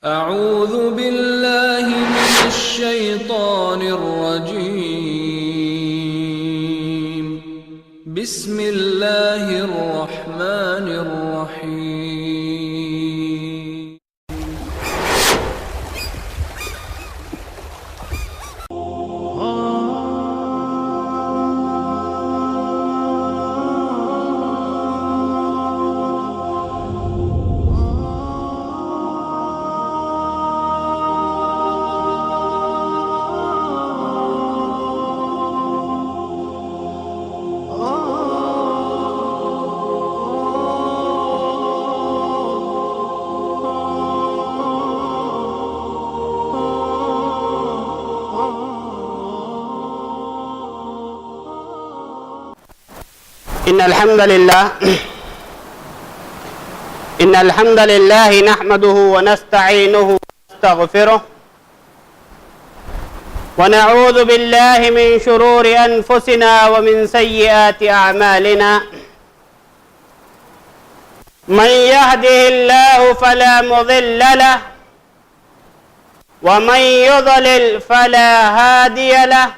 اعوذ باللہ من الشیطان الرجیم بسم اللہ الرحمن الرحیم إن الحمد لله نحمده ونستعينه ونستغفره ونعوذ بالله من شرور أنفسنا ومن سيئات أعمالنا من يهده الله فلا مضل له ومن يضلل فلا هادي له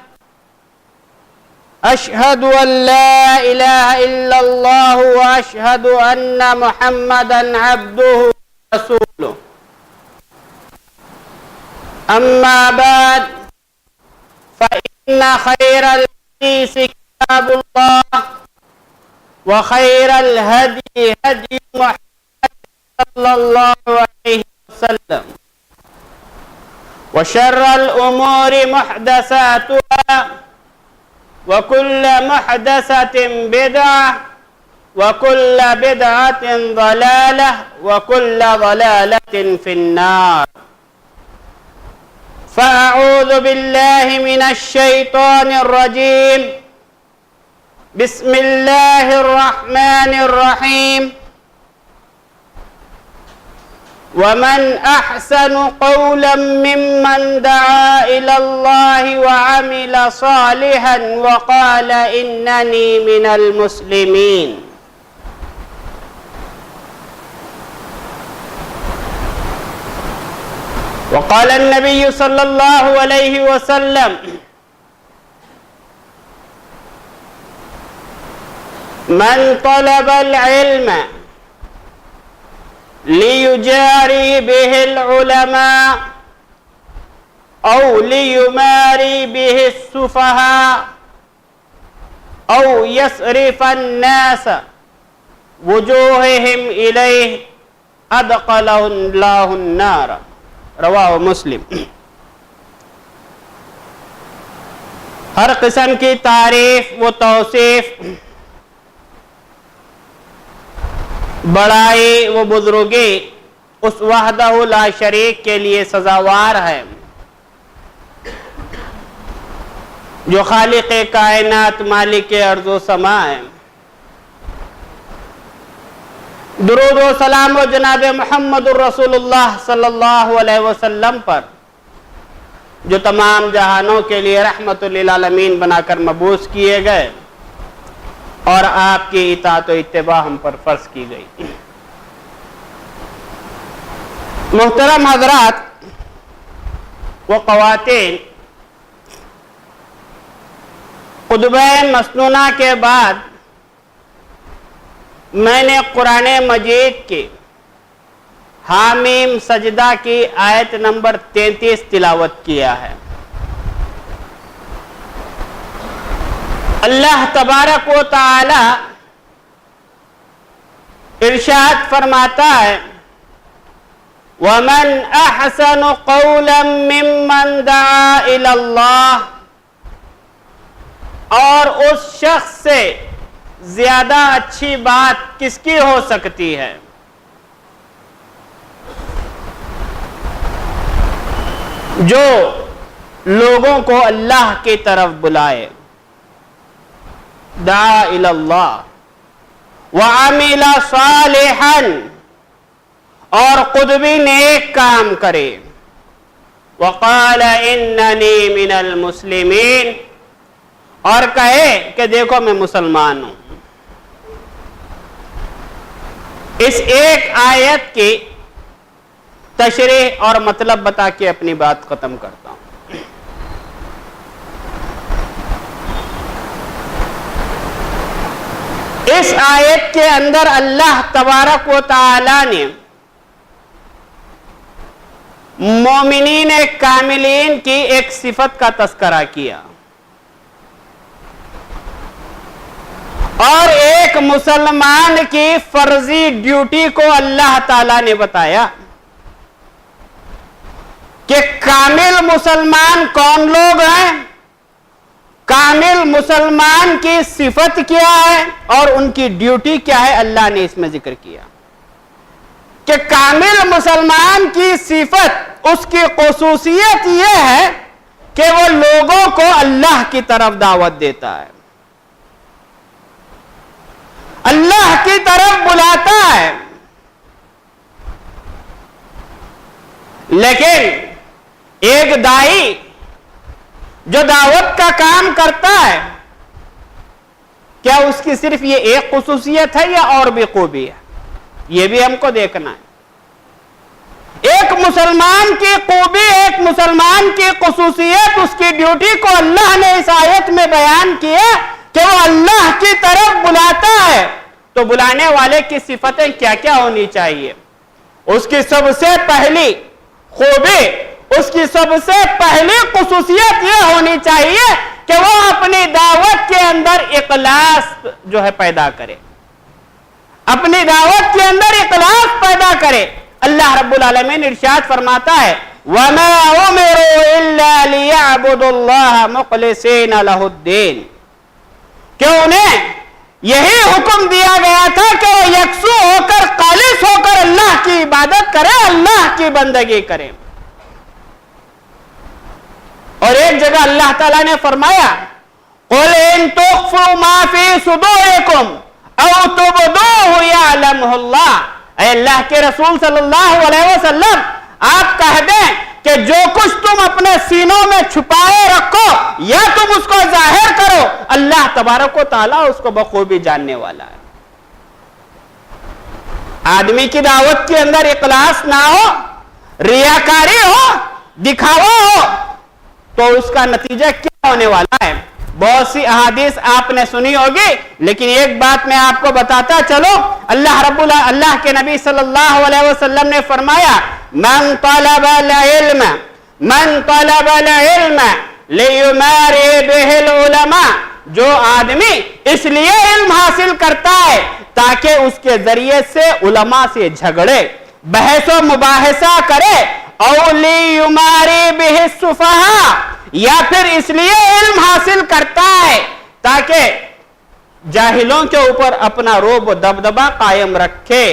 أشهد أن لا إله إلا الله وأشهد أن محمدًا عبده ورسوله أما بعد فإن خير الحديث كتاب الله وخير الهدي هدي محمد صلى الله عليه وسلم وشر الأمور محدثاتها وكل محدثة بدعة وكل بدعة ضلالة وكل ضلالة في النار فأعوذ بالله من الشيطان الرجيم بسم الله الرحمن الرحيم ومن أحسن قولا ممن دعا إلى الله وعمل صالحا وقال إنني من المسلمين وقال النبي صلى الله عليه وسلم من طلب العلم ليجاري به العلماء أو ليماري به السفهاء أو يصرف الناس وجوههم إليه أدخله الله النار رواه مسلم. ہر قسم کی تعریف و توصیف بڑائی و بزرگی اس وحدہ لا شریک کے لیے سزاوار ہے جو خالق کائنات مالک ارض و سما ہے. درود و سلام و جناب محمد الرسول اللہ صلی اللہ علیہ وسلم پر جو تمام جہانوں کے لیے رحمت للعالمین بنا کر مبعوث کیے گئے اور آپ کی اطاعت و اتباع ہم پر فرض کی گئی. محترم حضرات و خواتین، خطبہ مسنونہ کے بعد میں نے قرآن مجید کی حامیم سجدہ کی آیت نمبر 33 تلاوت کیا ہے. اللہ تبارک و تعالی ارشاد فرماتا ہے وَمَنْ أَحْسَنُ قَوْلًا مِّمَّنْ دَعَا إِلَى اللَّهِ، اور اس شخص سے زیادہ اچھی بات کس کی ہو سکتی ہے جو لوگوں کو اللہ کی طرف بلائے. دعا الی اللہ وعمل صالحا، اور خود بھی نیک کام کرے. وقال اننی من المسلمین، اور کہے کہ دیکھو میں مسلمان ہوں. اس ایک آیت کی تشریح اور مطلب بتا کے اپنی بات ختم کرتا ہوں۔ اس آیت کے اندر اللہ تبارک و تعالی نے مومنین کاملین کی ایک صفت کا تذکرہ کیا اور ایک مسلمان کی فرضی ڈیوٹی کو اللہ تعالی نے بتایا کہ کامل مسلمان کون لوگ ہیں، کامل مسلمان کی صفت کیا ہے اور ان کی ڈیوٹی کیا ہے۔ اللہ نے اس میں ذکر کیا کہ کامل مسلمان کی صفت، اس کی خصوصیت یہ ہے کہ وہ لوگوں کو اللہ کی طرف دعوت دیتا ہے، اللہ کی طرف بلاتا ہے۔ لیکن ایک داعی جو دعوت کا کام کرتا ہے، کیا اس کی صرف یہ ایک خصوصیت ہے یا اور بھی خوبی ہے؟ یہ بھی ہم کو دیکھنا ہے۔ ایک مسلمان کی خوبی، ایک مسلمان کی خصوصیت، اس کی ڈیوٹی کو اللہ نے اس آیت میں بیان کیا کہ وہ اللہ کی طرف بلاتا ہے۔ تو بلانے والے کی صفتیں کیا کیا ہونی چاہیے؟ اس کی سب سے پہلی خوبی، اس کی سب سے پہلی خصوصیت یہ ہونی چاہیے کہ وہ اپنی دعوت کے اندر اخلاص جو ہے پیدا کرے، اپنی دعوت کے اندر اخلاص پیدا کرے۔ اللہ رب العالمین ارشاد فرماتا ہے وَمَا أُمِرُوا إِلَّا لِيَعْبُدُوا اللَّهَ مُخْلِصِينَ لَهُ الدِّينَ، کہ انہیں یہی حکم دیا گیا تھا کہ وہ یکسو ہو کر، خالص ہو کر اللہ کی عبادت کرے، اللہ کی بندگی کرے۔ اور ایک جگہ اللہ تعالیٰ نے فرمایا قُلْ إِن تُخْفُوا مَا فِي صُدُورِكُمْ أَوْ تُبْدُوهُ يَعْلَمْهُ اللَّهُ، اے اللہ کے رسول صلی اللہ علیہ وسلم آپ کہہ دیں کہ جو کچھ تم اپنے سینوں میں چھپائے رکھو یا تم اس کو ظاہر کرو، اللہ تبارک و تعالیٰ اس کو بخوبی جاننے والا ہے۔ آدمی کی دعوت کے اندر اخلاص نہ ہو، ریاکاری ہو، دکھاوا ہو، تو اس کا نتیجہ کیا ہونے والا ہے؟ بہت سی احادیث آپ نے سنی ہوگی، لیکن ایک بات میں آپ کو بتاتا چلو، اللہ کے نبی صلی اللہ علیہ وسلم نے فرمایا من طلب العلم لیماری بہ العلماء، جو آدمی اس لیے علم حاصل کرتا ہے تاکہ اس کے ذریعے سے علماء سے جھگڑے، بحث و مباحثہ کرے، او لیماری بہ السفہاء، یا پھر اس لیے علم حاصل کرتا ہے تاکہ جاہلوں کے اوپر اپنا رعب و دبدبہ قائم رکھے،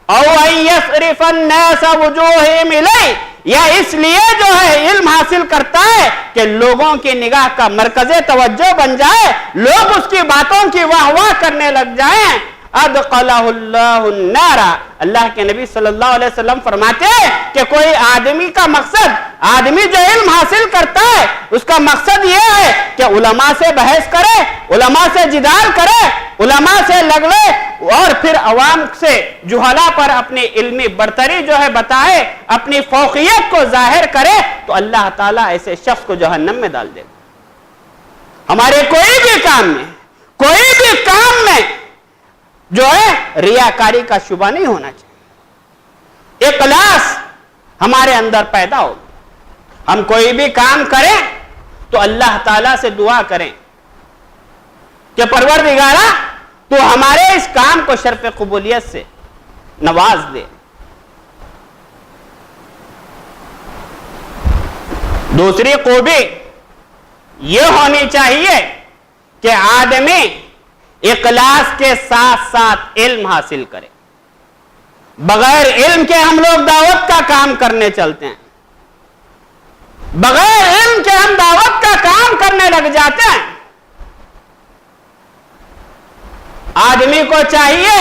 او ان یصرف الناس وجوہہم الیہ، یا اس لیے جو ہے علم حاصل کرتا ہے کہ لوگوں کی نگاہ کا مرکز توجہ بن جائے، لوگ اس کی باتوں کی واہ واہ کرنے لگ جائیں، ادخلہ اللہ النار۔ اللہ کے نبی صلی اللہ علیہ وسلم فرماتے ہیں کہ کوئی آدمی کا مقصد، آدمی جو علم حاصل کرتا ہے اس کا مقصد یہ ہے کہ علماء سے بحث کرے، علماء سے جدال کرے، علماء سے لگڑے، اور پھر عوام سے جہلا پر اپنی علمی برتری جو ہے بتائے، اپنی فوقیت کو ظاہر کرے، تو اللہ تعالیٰ ایسے شخص کو جہنم میں ڈال دے گا۔ ہمارے کوئی بھی کام میں جو ہے ریاکاری کا شبہ نہیں ہونا چاہیے، اخلاص ہمارے اندر پیدا ہو۔ ہم کوئی بھی کام کریں تو اللہ تعالیٰ سے دعا کریں کہ پروردگارا تو ہمارے اس کام کو شرف قبولیت سے نواز دے۔ دوسری خوبی یہ ہونی چاہیے کہ آدمی اخلاص کے ساتھ ساتھ علم حاصل کرے۔ بغیر علم کے ہم لوگ دعوت کا کام کرنے چلتے ہیں، بغیر علم کے ہم دعوت کا کام کرنے لگ جاتے ہیں۔ آدمی کو چاہیے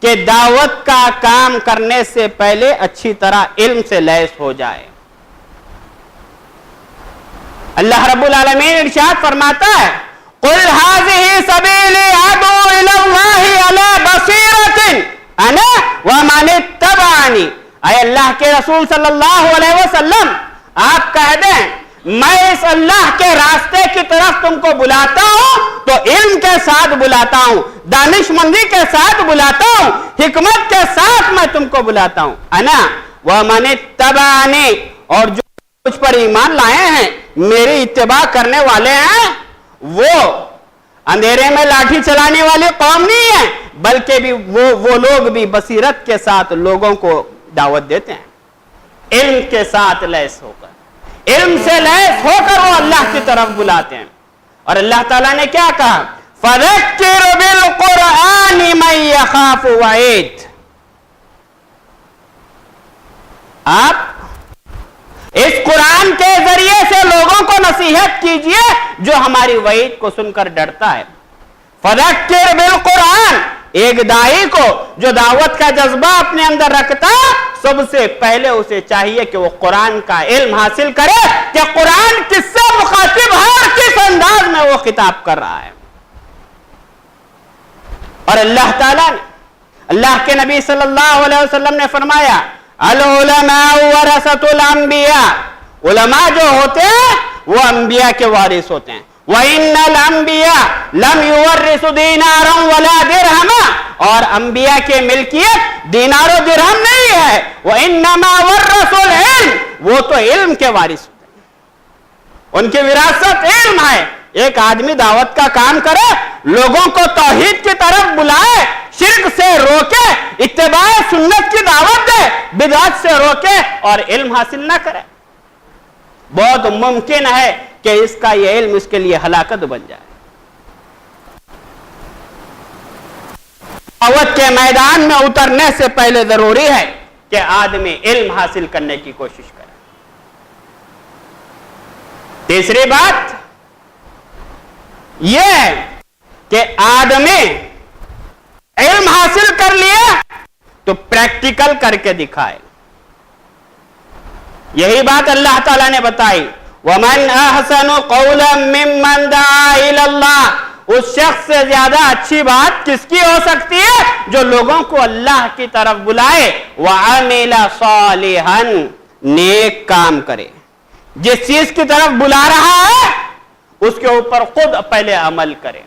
کہ دعوت کا کام کرنے سے پہلے اچھی طرح علم سے لیس ہو جائے۔ اللہ رب العالمین ارشاد فرماتا ہے قُلْ هَذِهِ سَبِيلِي أَدْعُو إِلَى اللَّهِ عَلَى بَصِيرَةٍ أَنَا وَمَنِ اتَّبَعَنِي اے اللہ کے رسول صلی اللہ علیہ وسلم آپ کہہ دیں میں اس اللہ کے راستے کی طرف تم کو بلاتا ہوں تو علم کے ساتھ بلاتا ہوں، دانش مندی کے ساتھ بلاتا ہوں، حکمت کے ساتھ میں تم کو بلاتا ہوں۔ انا ومن اتبعنی، اور جو مجھ پر ایمان لائے ہیں میری اتباع کرنے والے ہیں وہ اندھیرے میں لاٹھی چلانے والی قوم نہیں ہے، بلکہ بھی وہ لوگ بھی بصیرت کے ساتھ لوگوں کو دعوت دیتے ہیں، علم کے ساتھ لیس ہو کر، علم سے لیس ہو کر وہ اللہ کی طرف بلاتے ہیں۔ اور اللہ تعالیٰ نے کیا کہا؟ فَذَكِّرْ بِالْقُرْآنِ مَن يَخَافُ وَعِيدِ، آپ اس قرآن کے ذریعے سے لوگوں کو نصیحت کیجئے جو ہماری وعید کو سن کر ڈرتا ہے۔ فَذَكِّرْ بِالْقُرْآنِ، ایک داعی کو جو دعوت کا جذبہ اپنے اندر رکھتا سب سے پہلے اسے چاہیے کہ وہ قرآن کا علم حاصل کرے کہ قرآن کس سے مخاطب ہے اور کس انداز میں وہ خطاب کر رہا ہے۔ اور اللہ تعالیٰ نے، اللہ کے نبی صلی اللہ علیہ وسلم نے فرمایا العلماء ورثۃ الانبیاء، علماء جو ہوتے ہیں وہ انبیاء کے وارث ہوتے ہیں۔ وَإِنَّ الْأَنْبِيَاءَ لَمْ يُوَرِّثُ دِينَارًا وَلَا دِرْهَمًا، اور انبیاء کی ملکیت دینار و درہم نہیں ہے، وَإِنَّمَا وَرَّثُوا الْعِلْمَ، وہ تو علم کے وارث ہوتے ہیں، ان کی وراثت علم ہے۔ ایک آدمی دعوت کا کام کرے، لوگوں کو توحید کی طرف بلائے، شرک سے روکے، اتباع سنت کی دعوت دے، بدعت سے روکے اور علم حاصل نہ کرے، بہت ممکن ہے کہ اس کا یہ علم اس کے لیے ہلاکت بن جائے۔ دعوت کے میدان میں اترنے سے پہلے ضروری ہے کہ آدمی علم حاصل کرنے کی کوشش کرے۔ تیسری بات یہ ہے کہ آدمی علم حاصل کر لیا تو پریکٹیکل کر کے دکھائے۔ یہی بات اللہ تعالیٰ نے بتائی وَمَنْ أَحْسَنُ قَوْلًا مِّمَّنْ دَعَا إِلَى اللَّهِ، اس شخص سے زیادہ اچھی بات کس کی ہو سکتی ہے جو لوگوں کو اللہ کی طرف بلائے، وَعَمِلَ صَالِحًا، نیک کام کرے، جس چیز کی طرف بلا رہا ہے اس کے اوپر خود پہلے عمل کرے۔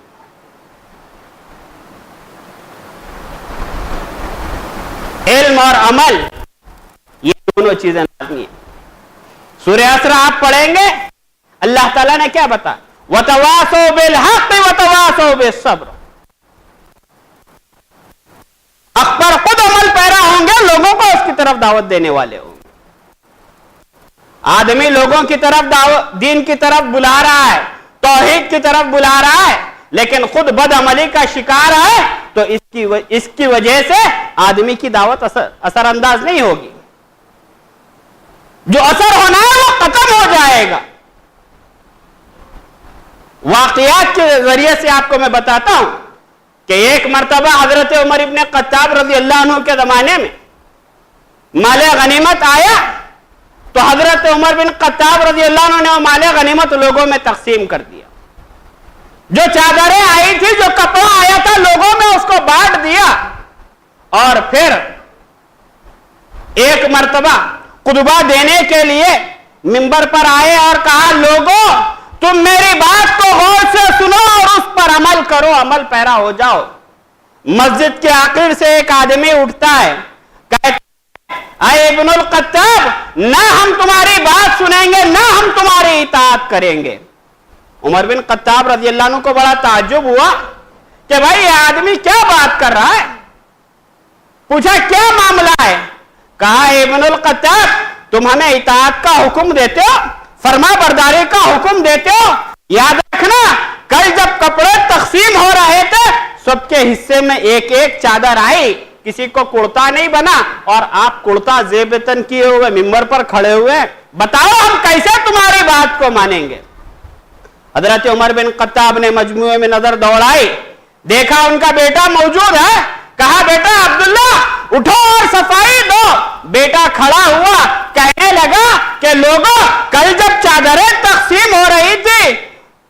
علم اور عمل یہ دونوں چیزیں لازمی ہیں۔ سورہ اسراء آپ پڑھیں گے اللہ تعالیٰ نے کیا بتایا؟ وَتَوَاصَوْا بِالْحَقِّ وَتَوَاصَوْا بِالصَّبْرِ، حق پر خود عمل پیرا ہوں گے، لوگوں کو اس کی طرف دعوت دینے والے ہوں گے۔ آدمی لوگوں کی طرف دین کی طرف بلا رہا ہے، توحید کی طرف بلا رہا ہے، لیکن خود بد عملی کا شکار ہے تو اس کی وجہ سے آدمی کی دعوت اثر انداز نہیں ہوگی، جو اثر ہونا ہے وہ ختم ہو جائے گا۔ واقعات کے ذریعے سے آپ کو میں بتاتا ہوں کہ ایک مرتبہ حضرت عمر ابن خطاب رضی اللہ عنہ کے زمانے میں مال غنیمت آیا تو حضرت عمر بن خطاب رضی اللہ عنہ نے مال غنیمت لوگوں میں تقسیم کر دیا۔ جو چادریں آئی تھی، جو کپڑا آیا تھا، لوگوں میں اس کو بانٹ دیا، اور پھر ایک مرتبہ خطبہ دینے کے لیے منبر پر آئے اور کہا لوگوں تم میری بات کو غور سے سنو اور اس پر عمل کرو، عمل پیرا ہو جاؤ۔ مسجد کے آخر سے ایک آدمی اٹھتا ہے، کہتا اے ابن الخطاب، نہ ہم تمہاری بات سنیں گے نہ ہم تمہاری اطاعت کریں گے۔ عمر بن خطاب رضی اللہ عنہ کو بڑا تعجب ہوا کہ بھائی یہ آدمی کیا بات کر رہا ہے، پوچھا کیا معاملہ ہے؟ کہا ابن الخطاب تم ہمیں اطاعت کا حکم دیتے ہو، فرما برداری کا حکم دیتے ہو، یاد رکھنا کل جب کپڑے تقسیم ہو رہے تھے سب کے حصے میں ایک ایک چادر آئی، کسی کو کرتا نہیں بنا، اور آپ کرتا زیب تن کیے ہوئے منبر پر کھڑے ہوئے، بتاؤ ہم کیسے تمہاری بات کو مانیں گے؟ حضرت عمر بن خطاب نے مجموعے میں نظر دوڑائی، دیکھا ان کا بیٹا موجود ہے، کہا بیٹا عبداللہ اٹھو اور صفائی دو۔ بیٹا کھڑا ہوا، کہنے لگا کہ لوگوں کل جب چادریں تقسیم ہو رہی تھی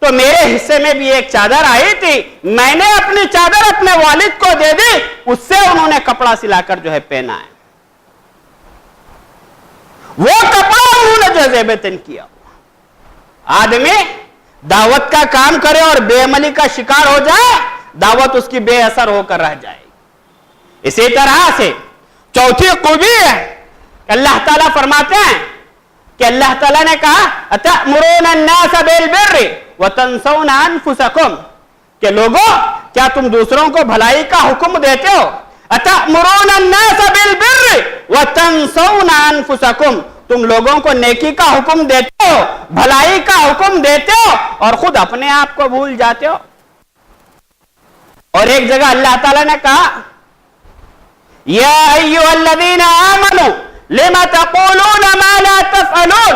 تو میرے حصے میں بھی ایک چادر آئی تھی، میں نے اپنی چادر اپنے والد کو دے دی، اس سے انہوں نے کپڑا سلا کر جو ہے پہنا ہے۔ وہ کپڑا انہوں نے جو زیبتن کیا. آدمی دعوت کا کام کرے اور بے عملی کا شکار ہو جائے, دعوت اس کی بے اثر ہو کر رہ جائے. اسی طرح سے چوتھی خوبی ہے کہ اللہ تعالیٰ فرماتے ہیں کہ اللہ تعالیٰ نے کہا اَتَأْمُرُونَ النَّاسَ بِالْبِرِّ وَتَنْسَوْنَ أَنفُسَكُمْ, کہ لوگوں کیا تم دوسروں کو بھلائی کا حکم دیتے ہو؟ اَتَأْمُرُونَ النَّاسَ بِالْبِرِّ وَتَنْسَوْنَ أَنفُسَكُمْ, تم لوگوں کو نیکی کا حکم دیتے ہو, بھلائی کا حکم دیتے ہو, اور خود اپنے آپ کو بھول جاتے ہو. اور ایک جگہ اللہ تعالیٰ نے کہا یا ایھا الذین آمنوا لم تقولون ما لا تفعلون,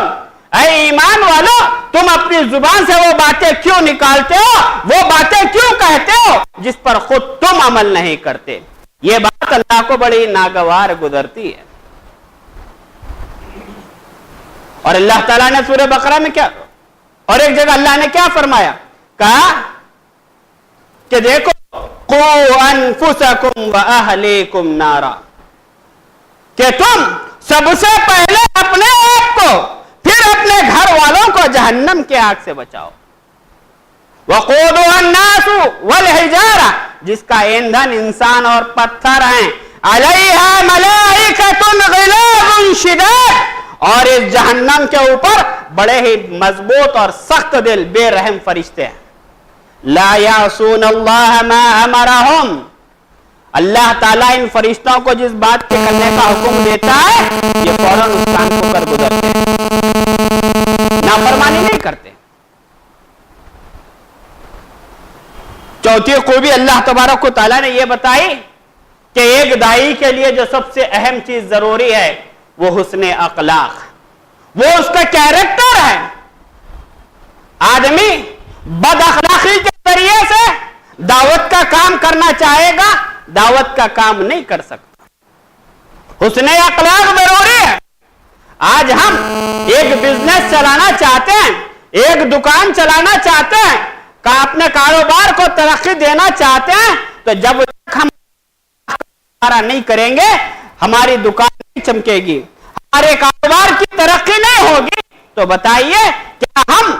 اے ایمان والو تم اپنی زبان سے وہ باتیں کیوں نکالتے ہو, وہ باتیں کیوں کہتے ہو جس پر خود تم عمل نہیں کرتے. یہ بات اللہ کو بڑی ناگوار گزرتی ہے. اور اللہ تعالیٰ نے سورہ بقرہ میں کیا, اور ایک جگہ اللہ نے کیا فرمایا, کہا کہ دیکھو قُوا أَنفُسَكُمْ وَأَهْلِيكُمْ نَارًا, کہ تم سب سے پہلے اپنے آپ کو پھر اپنے گھر والوں کو جہنم کے آگ سے بچاؤ. وَقُودُهَا النَّاسُ وَالْحِجَارَةُ, جس کا ایندھن انسان اور پتھر ہیں. عَلَيْهَا مَلَائِكَةٌ غِلَاظٌ شِدَادٌ, اور اس جہنم کے اوپر بڑے ہی مضبوط اور سخت دل بے رحم فرشتے ہیں. لا یعصون اللہ ما امرہم, اللہ تعالیٰ ان فرشتوں کو جس بات کے کرنے کا حکم دیتا ہے یہ فوراً اس کام کو کر گزرتے ہیں, نافرمانی نہیں کرتے. چوتھی خوبی اللہ تبارک و تعالیٰ نے یہ بتائی کہ ایک داعی کے لیے جو سب سے اہم چیز ضروری ہے وہ حسن اخلاق, وہ اس کا کیریکٹر ہے. آدمی بد اخلاقی کے ذریعے سے دعوت کا کام کرنا چاہے گا, دعوت کا کام نہیں کر سکتا. حسن اخلاق ضروری ہے. آج ہم ایک بزنس چلانا چاہتے ہیں, ایک دکان چلانا چاہتے ہیں, اپنے کاروبار کو ترقی دینا چاہتے ہیں, تو جب تک ہم نہیں کریں گے ہماری دکان نہیں چمکے گی, ہمارے کاروبار کی ترقی نہیں ہوگی. تو بتائیے کیا ہم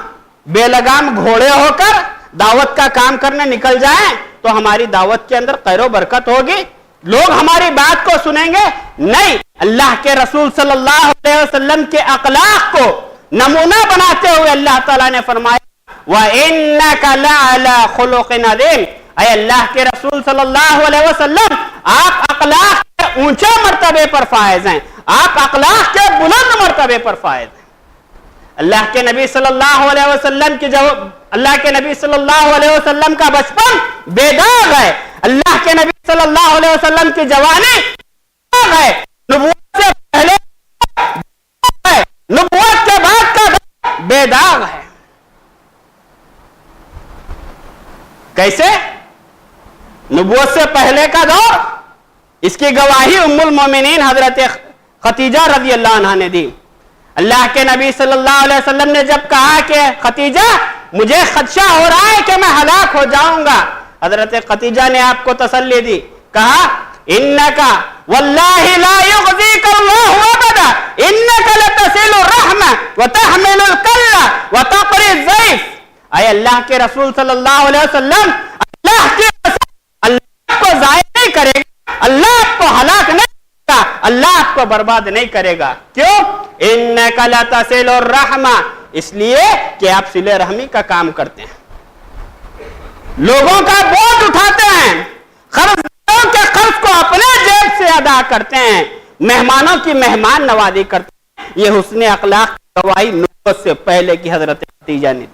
بے لگام گھوڑے ہو کر دعوت کا کام کرنے نکل جائیں تو ہماری دعوت کے اندر خیر و برکت ہوگی؟ لوگ ہماری بات کو سنیں گے؟ نہیں. اللہ کے رسول صلی اللہ علیہ وسلم کے اخلاق کو نمونہ بناتے ہوئے اللہ تعالیٰ نے فرمایا وَإِنَّكَ لَعَلَىٰ خُلُقٍ عَظِيمٍ, اے اللہ کے رسول صلی اللہ علیہ وسلم آپ اخلاق کے اونچے مرتبے پر فائز ہیں, آپ اخلاق کے بلند مرتبے پر فائز ہیں. اللہ کے نبی صلی اللہ علیہ وسلم کی اللہ کے نبی صلی اللہ علیہ وسلم کا بچپن بے داغ ہے, اللہ کے نبی صلی اللہ علیہ وسلم کی جوانی داغ ہے, نبوت سے پہلے ہے, نبوت کے بعد کا بے داغ ہے. کیسے؟ نبوت سے پہلے کا دور, اس کی گواہی ام المومنین حضرت خدیجہ رضی اللہ عنہ نے دی. اللہ کے نبی صلی اللہ علیہ وسلم نے جب کہا کہ خدیجہ مجھے خدشہ ہو رہا ہے کہ میں ہلاک ہو جاؤں گا, حضرت خدیجہ نے آپ کو تسلی دی, کہا انکا واللہ لا یغزیک اللہ ابدا انکا لتصل الرحمہ وتحمل الکلہ وتقری الضیف. اے اللہ کے رسول صلی اللہ علیہ وسلم اللہ کو ضائع نہیں کرے گا, اللہ آپ کو ہلاک نہیں کرے گا, اللہ آپ کو برباد نہیں کرے گا. کیوں؟ انکا لتصل الرحمہ, اس لیے کہ آپ صلہ رحمی کا کام کرتے ہیں, لوگوں کا بوجھ اٹھاتے ہیں, قرضداروں کے قرض کو اپنے جیب سے ادا کرتے ہیں, مہمانوں کی مہمان نوازی کرتے ہیں. یہ حسن اخلاق کی گواہی نبوت سے پہلے کی حضرت خدیجہ نے.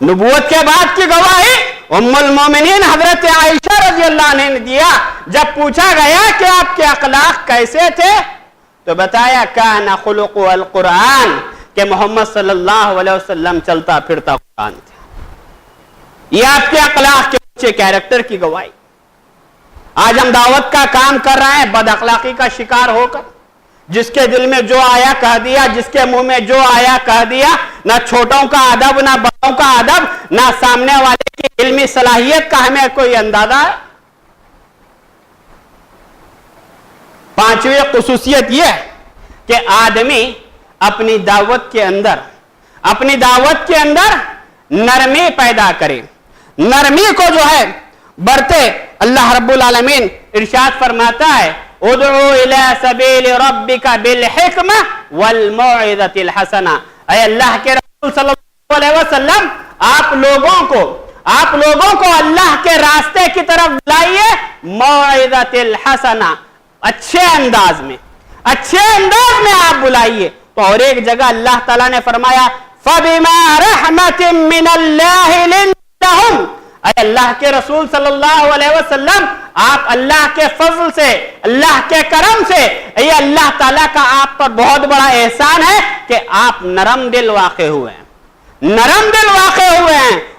نبوت کے بعد کی گواہی ام المومنین حضرت عائشہ رضی اللہ عنہ نے دیا. جب پوچھا گیا کہ آپ کے اخلاق کیسے تھے تو بتایا کان خلق القرآن, کہ محمد صلی اللہ علیہ وسلم چلتا پھرتا قرآن تھے. یہ آپ کے اخلاق کے اچھے کیریکٹر کی گواہی. آج ہم دعوت کا کام کر رہے ہیں بد اخلاقی کا شکار ہو کر, جس کے دل میں جو آیا کہہ دیا, جس کے منہ میں جو آیا کہہ دیا, نہ چھوٹوں کا ادب نہ بڑوں کا ادب, نہ سامنے والے کی علمی صلاحیت کا ہمیں کوئی اندازہ ہے. پانچویں خصوصیت یہ ہے کہ آدمی اپنی دعوت کے اندر نرمی پیدا کرے. نرمی کو جو ہے برتے. اللہ رب العالمین ارشاد فرماتا ہے ادعو الی سبیل ربک بالحکمہ والموعظۃ الحسنہ. اے اللہ کے رسول صلی اللہ علیہ وسلم آپ لوگوں کو اللہ کے راستے کی طرف بلائیے موعظۃ الحسنہ, اچھے انداز میں آپ بلائیے. تو اور ایک جگہ اللہ تعالیٰ نے فرمایا فَبِمَا رَحْمَةٍ مِّنَ اللَّهِ لِنْتَ لَهُمْ. اے اللہ کے رسول صلی اللہ علیہ وسلم آپ اللہ کے فضل سے, اللہ کے کرم سے, یہ اللہ تعالیٰ کا آپ پر بہت بڑا احسان ہے کہ آپ نرم دل واقع ہوئے ہیں.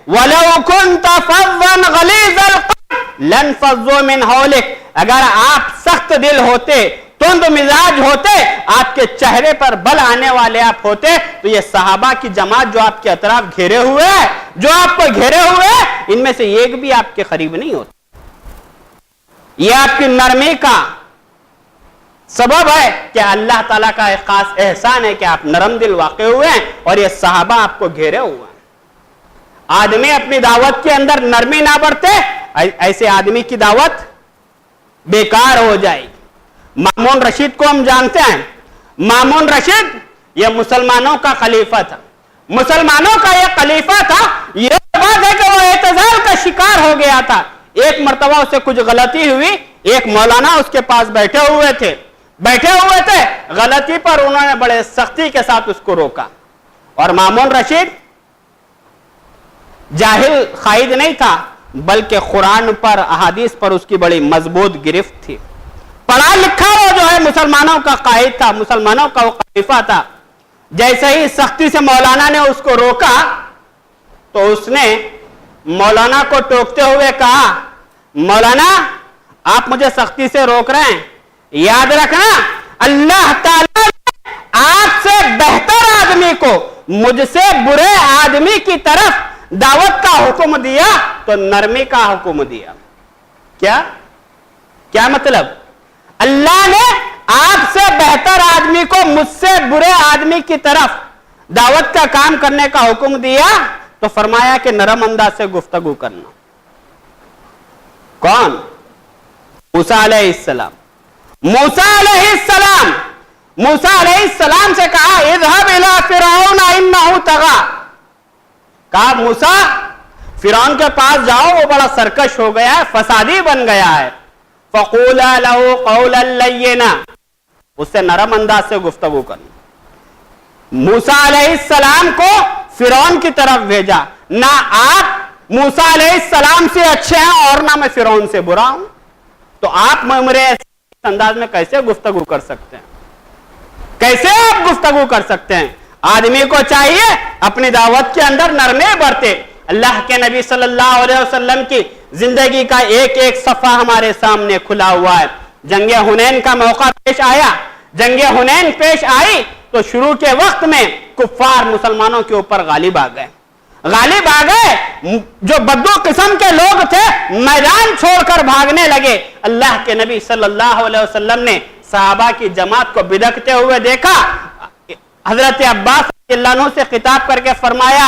وَلَوْ كُنْتَ فَظًّا غَلِيظَ الْقَلْبِ لَانفَضُّوا مِنْ حَوْلِكَ. اگر آپ سخت دل ہوتے, تند مزاج ہوتے, آپ کے چہرے پر بل آنے والے آپ ہوتے, تو یہ صحابہ کی جماعت جو آپ کے اطراف گھیرے ہوئے ہیں, ان میں سے ایک بھی آپ کے قریب نہیں ہوتا. یہ آپ کی نرمی کا سبب ہے کہ اللہ تعالیٰ کا ایک خاص احسان ہے کہ آپ نرم دل واقع ہوئے ہیں اور یہ صحابہ آپ کو گھیرے ہوئے ہیں. آدمی اپنی دعوت کے اندر نرمی نہ برتے, ایسے آدمی کی دعوت بیکار ہو جائے. مامون رشید کو ہم جانتے ہیں. مامون رشید یہ مسلمانوں کا خلیفہ تھا. یہ بات ہے کہ وہ اعتزال کا شکار ہو گیا تھا. ایک مرتبہ اسے کچھ غلطی ہوئی, ایک مولانا اس کے پاس بیٹھے ہوئے تھے. غلطی پر انہوں نے بڑے سختی کے ساتھ اس کو روکا. اور مامون رشید جاہل قائد نہیں تھا, بلکہ قرآن پر, احادیث پر اس کی بڑی مضبوط گرفت تھی. پڑھا لکھا وہ جو ہے مسلمانوں کا قائد تھا, مسلمانوں کا وہ خلیفہ تھا. جیسے ہی سختی سے مولانا نے اس کو روکا تو اس نے مولانا کو ٹوکتے ہوئے کہا مولانا آپ مجھے سختی سے روک رہے ہیں, یاد رکھنا اللہ تعالیٰ نے آپ سے بہتر آدمی کو مجھ سے برے آدمی کی طرف دعوت کا حکم دیا تو نرمی کا حکم دیا. کیا مطلب؟ اللہ نے آپ سے بہتر آدمی کو مجھ سے برے آدمی کی طرف دعوت کا کام کرنے کا حکم دیا تو فرمایا کہ نرم انداز سے گفتگو کرنا. کون؟ موسیٰ علیہ السلام. موسیٰ علیہ السلام سے کہا اذهب الى فرعون انه طغى. کہا موسیٰ فرعون کے پاس جاؤ, وہ بڑا سرکش ہو گیا ہے, فسادی بن گیا ہے. فقولا له قولا لینا, اس سے نرم انداز سے گفتگو کرنا. موسیٰ علیہ السلام کو فرعون کی طرف بھیجا. نہ آپ موسیٰ علیہ السلام سے اچھے ہیں اور نہ میں فرعون سے برا ہوں, تو آپ میرے انداز میں کیسے گفتگو کر سکتے ہیں؟ کیسے آپ گفتگو کر سکتے ہیں؟ آدمی کو چاہیے اپنی دعوت کے اندر نرمی برتے. اللہ کے نبی صلی اللہ علیہ وسلم کی زندگی کا ایک ایک صفحہ ہمارے سامنے کھلا ہوا ہے. جنگ حنین کا موقع پیش آئی تو شروع کے وقت میں کفار مسلمانوں کے اوپر غالب آ گئے. جو بدو قسم کے لوگ تھے میدان چھوڑ کر بھاگنے لگے. اللہ کے نبی صلی اللہ علیہ وسلم نے صحابہ کی جماعت کو بدکتے ہوئے دیکھا. حضرت عباس رضی اللہ عنہ سے خطاب کر کے فرمایا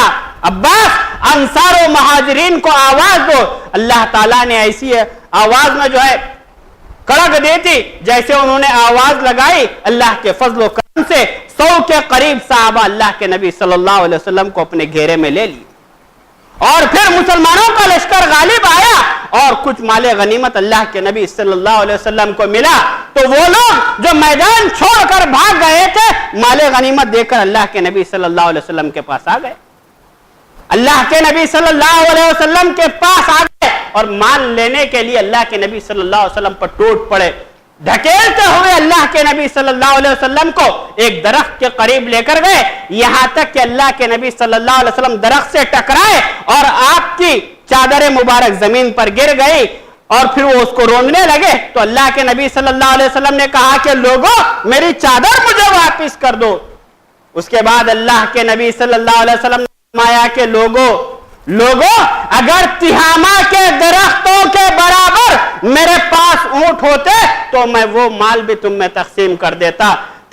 عباس انصار و مہاجرین کو آواز دو. اللہ تعالیٰ نے ایسی آواز میں جو ہے کڑک دی تھی, جیسے انہوں نے آواز لگائی اللہ کے فضل و کرم سے 100 کے قریب صحابہ اللہ کے نبی صلی اللہ علیہ وسلم کو اپنے گھیرے میں لے لی. اور پھر مسلمانوں کا لشکر غالب آیا اور کچھ مال غنیمت اللہ کے نبی صلی اللہ علیہ وسلم کو ملا. تو وہ لوگ جو میدان چھوڑ کر بھاگ گئے تھے مال غنیمت دے کر اللہ کے نبی صلی اللہ علیہ وسلم کے پاس آ گئے. اللہ کے نبی صلی اللہ علیہ وسلم کے پاس آ گئے اور مال لینے کے لیے اللہ کے نبی صلی اللہ علیہ وسلم پر ٹوٹ پڑے. دھکیلتے ہوئے اللہ کے نبی صلی اللہ علیہ وسلم کو ایک درخت کے قریب لے کر گئے, یہاں تک کہ اللہ کے نبی صلی اللہ علیہ وسلم درخت سے ٹکرائے اور آپ کی چادر مبارک زمین پر گر گئی اور پھر وہ اس کو روندنے لگے. تو اللہ کے نبی صلی اللہ علیہ وسلم نے کہا کہ لوگوں میری چادر مجھے واپس کر دو. اس کے بعد اللہ کے نبی صلی اللہ علیہ وسلم نے فرمایا کہ لوگوں اگر تہامہ کے درختوں کے برابر میرے پاس اونٹ ہوتے تو میں وہ مال بھی تم میں تقسیم کر دیتا.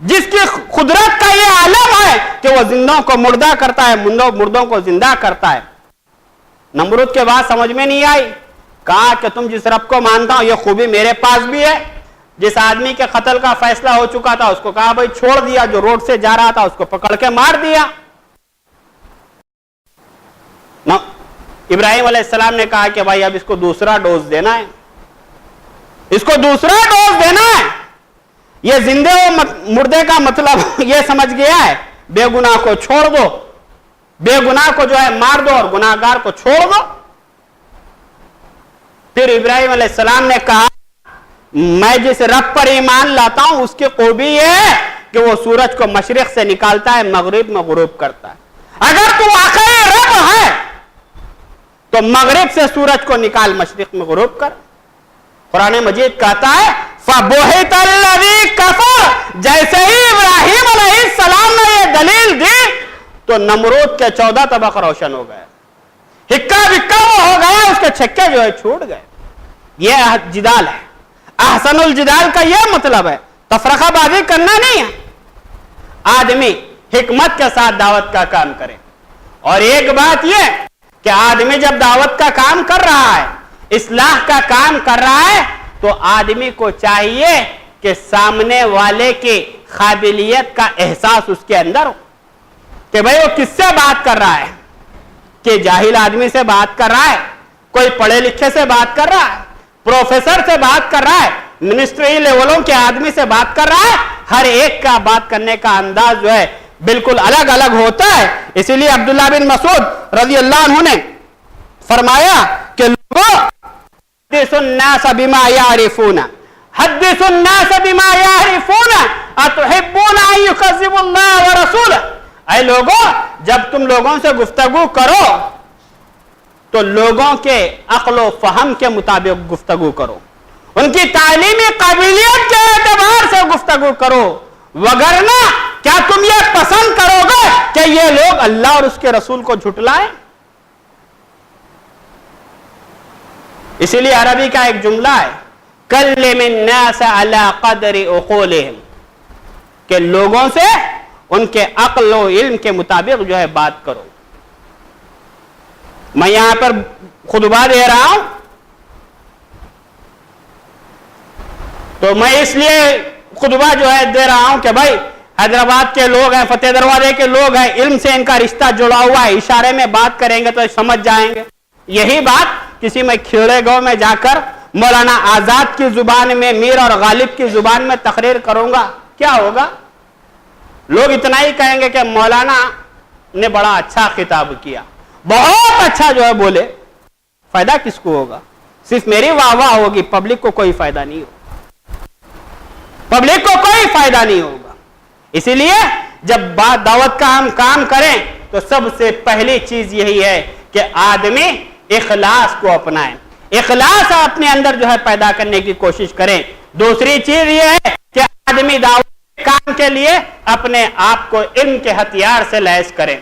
جس کی قدرت کا یہ عالم ہے کہ وہ زندوں کو مردہ کرتا ہے، مردوں کو زندہ کرتا ہے۔ نمرود کے بعد سمجھ میں نہیں آئی، کہا کہ تم جس رب کو مانتا ہو یہ خوبی میرے پاس بھی ہے۔ جس آدمی کے قتل کا فیصلہ ہو چکا تھا اس کو کہا بھائی چھوڑ دیا، جو روڈ سے جا رہا تھا اس کو پکڑ کے مار دیا۔ ابراہیم علیہ السلام نے کہا کہ بھائی اب اس کو دوسرا ڈوز دینا ہے، اس کو دوسرا ڈوز دینا ہے۔ یہ زندے و مردے کا مطلب یہ سمجھ گیا ہے، بے گناہ کو چھوڑ دو، بے گناہ کو جو ہے مار دو اور گناہگار کو چھوڑ دو۔ پھر ابراہیم علیہ السلام نے کہا میں جس رب پر ایمان لاتا ہوں اس کی خوبی یہ ہے کہ وہ سورج کو مشرق سے نکالتا ہے، مغرب میں غروب کرتا ہے۔ اگر تو واقعی رب ہے تو مغرب سے سورج کو نکال، مشرق میں غروب کر۔ قرآن مجید کہتا ہے فَبُهِتَ الَّذِي كَفَرَ، جیسے ہی ابراہیم علیہ السلام نے یہ دلیل دی تو نمرود کے 14 طبق روشن ہو گئے، ہکا بکا وہ ہو گیا، اس کے چھکے جو ہے چھوٹ گئے۔ یہ جدال ہے، احسن الجدال کا یہ مطلب ہے، تفرقہ بازی کرنا نہیں ہے۔ آدمی حکمت کے ساتھ دعوت کا کام کرے۔ اور ایک بات یہ کہ آدمی جب دعوت کا کام کر رہا ہے، اصلاح کا کام کر رہا ہے، تو آدمی کو چاہیے کہ سامنے والے کی قابلیت کا احساس اس کے اندر ہو، کہ بھئی وہ کس سے بات کر رہا ہے، کہ جاہل آدمی سے بات کر رہا ہے، کوئی پڑھے لکھے سے بات کر رہا ہے، پروفیسر سے بات کر رہا ہے، منسٹری لیولوں کے آدمی سے بات کر رہا ہے۔ ہر ایک کا بات کرنے کا انداز جو ہے بالکل الگ الگ ہوتا ہے۔ اسی لیے عبداللہ بن مسعود رضی اللہ عنہ نے فرمایا کہ لوگوں حدث الناس بما يعرفون، حدث الناس بما يعرفون اتحبون ان يكذبوا الله ورسوله۔ اے لوگوں جب تم لوگوں سے گفتگو کرو تو لوگوں کے عقل و فہم کے مطابق گفتگو کرو، ان کی تعلیمی قابلیت کے اعتبار سے گفتگو کرو، وگرنہ کیا تم یہ پسند کرو گے کہ یہ لوگ اللہ اور اس کے رسول کو جھٹلائیں؟ اسی لیے عربی کا ایک جملہ ہے کلم الناس علی قدر عقولہم، کہ لوگوں سے ان کے عقل و علم کے مطابق جو ہے بات کرو۔ میں یہاں پر خطبہ دے رہا ہوں تو میں اس لیے خطبہ جو ہے دے رہا ہوں کہ بھائی حیدرآباد کے لوگ ہیں، فتح دروازے کے لوگ ہیں، علم سے ان کا رشتہ جڑا ہوا ہے، اشارے میں بات کریں گے تو سمجھ جائیں گے۔ یہی بات کسی میں کھیڑے گاؤں میں جا کر مولانا آزاد کی زبان میں، میر اور غالب کی زبان میں تقریر کروں گا، کیا ہوگا؟ لوگ اتنا ہی کہیں گے کہ مولانا نے بڑا اچھا خطاب کیا، بہت اچھا جو ہے بولے۔ فائدہ کس کو ہوگا؟ صرف میری واہ واہ ہوگی، پبلک کو کوئی فائدہ نہیں ہوگا، پبلک کو کوئی فائدہ نہیں ہوگا۔ اسی لیے جب بات دعوت کا ہم کام کریں تو سب سے پہلی چیز یہی ہے کہ آدمی اخلاص کو اپنائیں، اخلاص اپنے اندر جو ہے پیدا کرنے کی کوشش کریں۔ دوسری چیز یہ ہے کہ آدمی دعوت کام کے لیے اپنے آپ کو علم کے ہتھیار سے لیس کریں،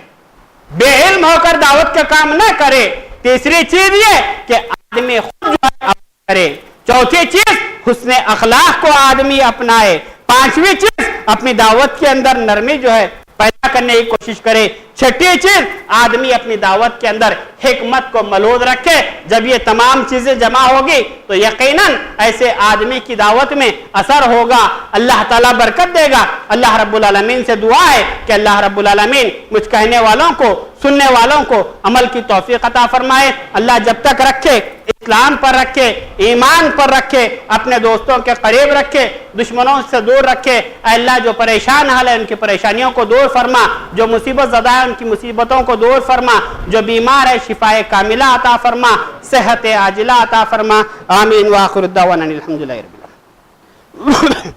بے علم ہو کر دعوت کا کام نہ کرے۔ تیسری چیز یہ کہ آدمی خود جو ہے کرے۔ چوتھی چیز حسن اخلاق کو آدمی اپنائے۔ پانچویں چیز اپنی دعوت کے اندر نرمی جو ہے پیدا کرنے کی کوشش کرے۔ چھٹی چیز آدمی اپنی دعوت کے اندر حکمت کو ملحوظ رکھے۔ جب یہ تمام چیزیں جمع ہوگی تو یقیناً ایسے آدمی کی دعوت میں اثر ہوگا، اللہ تعالیٰ برکت دے گا۔ اللہ رب العالمین سے دعا ہے کہ اللہ رب العالمین مجھ کہنے والوں کو، سننے والوں کو عمل کی توفیق عطا فرمائے۔ اللہ جب تک رکھے، اسلام پر رکھے، ایمان پر رکھے، اپنے دوستوں کے قریب رکھے، دشمنوں سے دور رکھے۔ اے اللہ جو پریشان حال ہے ان کی پریشانیوں کو دور فرما، جو مصیبت زدہ ہے ان کی مصیبتوں کو دور فرما، جو بیمار ہے شفائے کاملہ عطا فرما، صحت عاجلہ عطا فرما۔ آمین وآخر الدعوانا الحمدللہ رب العالمین۔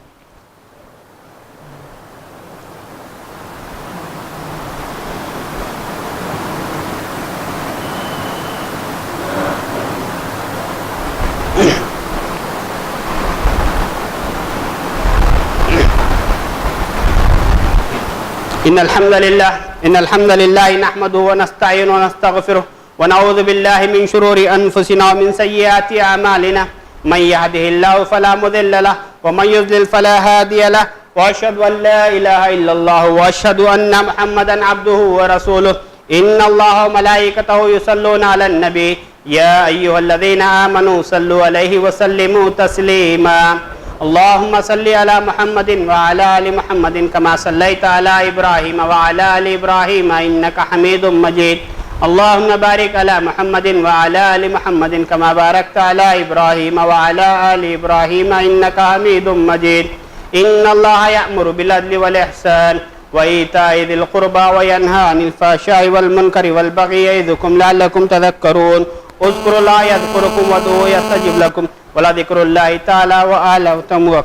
إن الحمد لله نحمده ونستعينه ونستغفره ونعوذ بالله من شرور أنفسنا ومن سيئات أعمالنا من يهده الله فلا مضل له ومن يضلل فلا هادي له وأشهد أن لا إله إلا الله وأشهد أن محمدا عبده ورسوله إن الله وملائكته يصلون على النبي يا أيها الذين آمنوا صلوا عليه وسلموا تسليما اللهم صل على محمد وعلى آل محمد كما صليت على إبراهيم وعلى آل إبراهيم إنك حميد مجيد اللهم بارك على محمد وعلى آل محمد كما باركت على إبراهيم وعلى آل إبراهيم إنك حميد مجيد إن الله يأمر بالعدل والإحسان وإيتاء ذي القربى وينهى عن الفحشاء والمنكر والبغي يعظكم لعلكم تذكرون اذكروا الله يذكركم وادعوه يستجب لكم ولذكر الله تعالى وآله أكبر